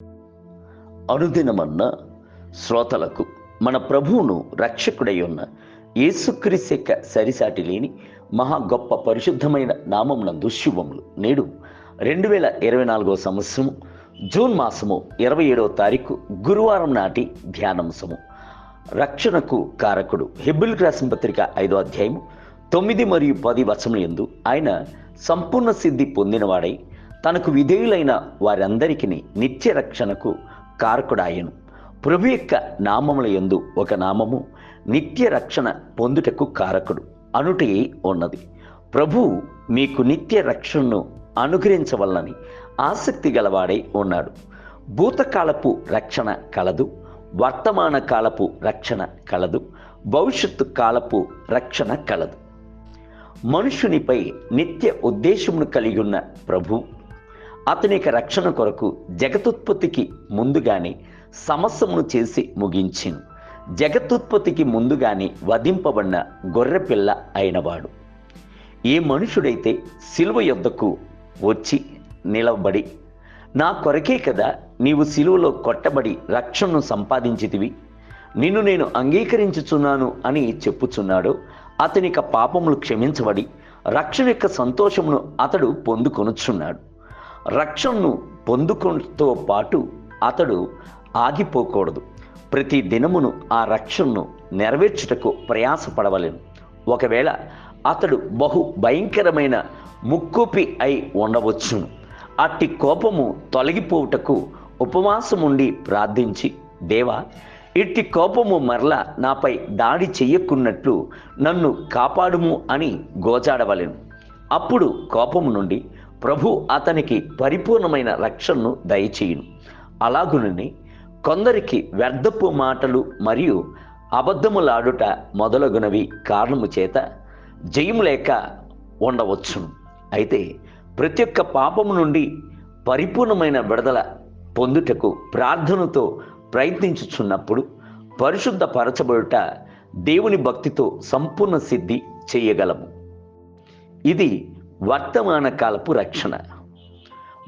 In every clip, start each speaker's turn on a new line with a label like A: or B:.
A: అనుదినమన్న శ్రోతలకు మన ప్రభువును రక్షకుడై ఉన్న యేసుక్రీస్తు యొక్క సరిసాటి లేని మహా గొప్ప పరిశుద్ధమైన నామమునందు శుభములు. నేడు 2024 సంవత్సరం జూన్ మాసము 27వ తారీఖు గురువారం నాటి ధ్యానాంశము. రక్షణకు కారకుడు. హెబ్రీయులకు రాసిన పత్రిక 5వ అధ్యాయము 9 మరియు 10 వచనముల యందు ఆయన సంపూర్ణ సిద్ధి పొందినవాడై తనకు విధేయులైన వారందరికీ నిత్య రక్షణకు కారకుడాయను. ప్రభు యొక్క నామముల యందు ఒక నామము నిత్య రక్షణ పొందుటకు కారకుడు అనుటే ఉన్నది. ప్రభు మీకు నిత్య రక్షణను అనుగ్రహించవలనని ఆసక్తి గలవాడై ఉన్నాడు. భూతకాలపు రక్షణ కలదు, వర్తమాన కాలపు రక్షణ కలదు, భవిష్యత్తు కాలపు రక్షణ కలదు. మనుషునిపై నిత్య ఉద్దేశమును కలిగి ఉన్న ప్రభు అతని యొక్క రక్షణ కొరకు జగతుత్పత్తికి ముందుగానే సమస్యమును చేసి ముగించింది. జగతుత్పత్తికి ముందుగానే వధింపబడిన గొర్రెపిల్ల అయినవాడు. ఏ మనుషుడైతే సిలువ యొద్దకు వచ్చి నిలవబడి, నా కొరకే కదా నీవు సిలువలో కొట్టబడి రక్షణను సంపాదించితివి, నిన్ను నేను అంగీకరించుచున్నాను అని చెప్పుచున్నాడో అతనిక పాపములు క్షమించబడి రక్షణ యొక్క సంతోషమును అతడు పొందుకొనుచున్నాడు. రక్షణను పొందుకొనతో పాటు అతడు ఆగిపోకూడదు. ప్రతి దినమును ఆ రక్షణను నెరవేర్చుటకు ప్రయాసపడవలెను. ఒకవేళ అతడు బహు భయంకరమైన ముక్కోపి అయి ఉండవచ్చును. అట్టి కోపము తొలగిపోవుటకు ఉపవాసముండి ప్రార్థించి, దేవా ఇట్టి కోపము మరలా నాపై దాడి చెయ్యకున్నట్లు నన్ను కాపాడుము అని గోజాడవలెను. అప్పుడు కోపము నుండి ప్రభు అతనికి పరిపూర్ణమైన రక్షణను దయచేయును. అలాగునని కొందరికి వ్యర్థపు మాటలు మరియు అబద్ధములాడుట మొదలగునవి కారణము చేత జయము లేక ఉండవచ్చును. అయితే ప్రతి ఒక్క పాపము నుండి పరిపూర్ణమైన విడుదల పొందుటకు ప్రార్థనతో ప్రయత్నించుచున్నప్పుడు పరిశుద్ధపరచబడుట దేవుని భక్తితో సంపూర్ణ సిద్ధి చేయగలము. ఇది వర్తమాన కాలపు రక్షణ.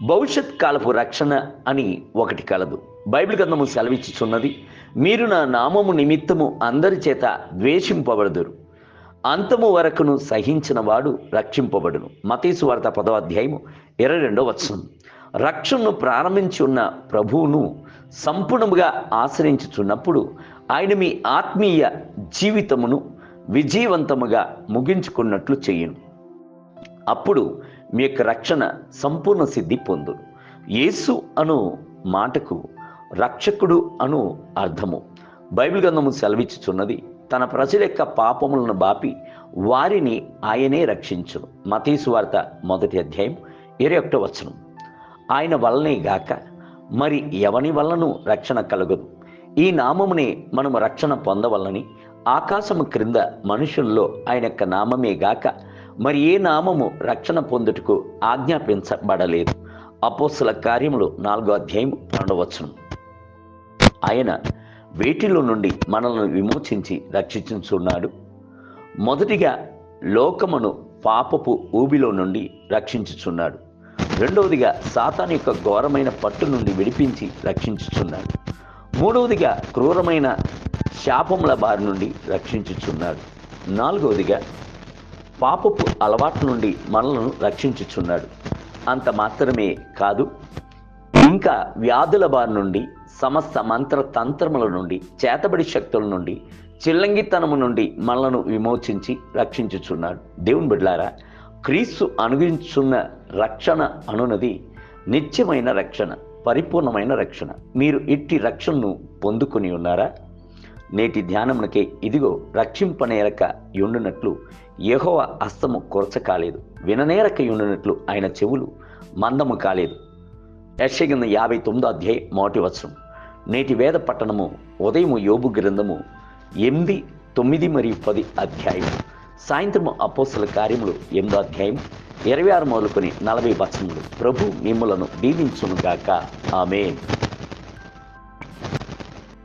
A: భవిష్యత్ కాలపు రక్షణ అని ఒకటి కలదు. బైబిల్ గ్రంథము సెలవిచ్చుచున్నది, మీరు నా నామము నిమిత్తము అందరి చేత ద్వేషింపబడుదురు, అంతము వరకును సహించిన వాడు రక్షింపబడును. మత్తయి సువార్త 10వ అధ్యాయము 22వ వచనం. రక్షణను ప్రారంభించి ఉన్న ప్రభువును సంపూర్ణముగా ఆశ్రయించుచున్నప్పుడు ఆయన మీ ఆత్మీయ జీవితమును విజయవంతముగా ముగించుకున్నట్లు చేయును. అప్పుడు మీ యొక్క రక్షణ సంపూర్ణ సిద్ధి పొందును. యేసు అను మాటకు రక్షకుడు అను అర్థము. బైబిల్ గ్రంథము సెలవిచ్చుచున్నది, తన ప్రజల యొక్క పాపములను బాపి వారిని ఆయనే రక్షించును. మత్తయి సువార్త 1వ అధ్యాయం 21వ వచనం. ఆయన వల్లనే గాక మరి ఎవని వలనను రక్షణ కలగదు. ఈ నామమునే మనము రక్షణ పొందవలని ఆకాశము క్రింద మనుషుల్లో ఆయన యొక్క నామమే గాక మరి ఏ నామము రక్షణ పొందుటకు ఆజ్ఞాపించబడలేదు. అపోస్తల కార్యములు 4వ అధ్యాయం 2వ వచనం. ఆయన వేటిలో నుండి మనల్ని విమోచించి రక్షించుచున్నాడు. మొదటిగా లోకమును పాపపు ఊబిలో నుండి రక్షించుచున్నాడు. రెండవదిగా సాతాను యొక్క ఘోరమైన పట్టు నుండి విడిపించి రక్షించుచున్నాడు. మూడవదిగా క్రూరమైన శాపముల బారి నుండి రక్షించుచున్నాడు. నాలుగవదిగా పాపపు అలవాటు నుండి మనలను రక్షించుచున్నాడు. అంత మాత్రమే కాదు, ఇంకా వ్యాధుల బారి నుండి, సమస్త మంత్ర తంత్రముల నుండి, చేతబడి శక్తుల నుండి, చిల్లంగితనము నుండి మనలను విమోచించి రక్షించుచున్నాడు. దేవుని బిడ్డలారా, క్రీస్తు అనుగ్రహించున్న రక్షణ అనున్నది నిత్యమైన రక్షణ, పరిపూర్ణమైన రక్షణ. మీరు ఇట్టి రక్షణను పొందుకొని ఉన్నారా? నేటి ధ్యానమునకే ఇదిగో రక్షింపనేరక యుండునట్లు యెహోవా హస్తము కొరచ కాలేదు, విననేరక యుండునట్లు ఆయన చెవులు మందము కాలేదు. యెషయా గ్రంథం 59వ అధ్యాయం 1వ వచనం. నేటి వేద పట్టణము ఉదయము యోబు గ్రంథము 8, 9 మరియు 10 అధ్యాయము. సాయంత్రము అపోస్తల కార్యములు 8వ అధ్యాయం 26 మొదలుకొని 40 వచనములు. ప్రభు మిమ్ములను దీవించును గాక. ఆమేన్.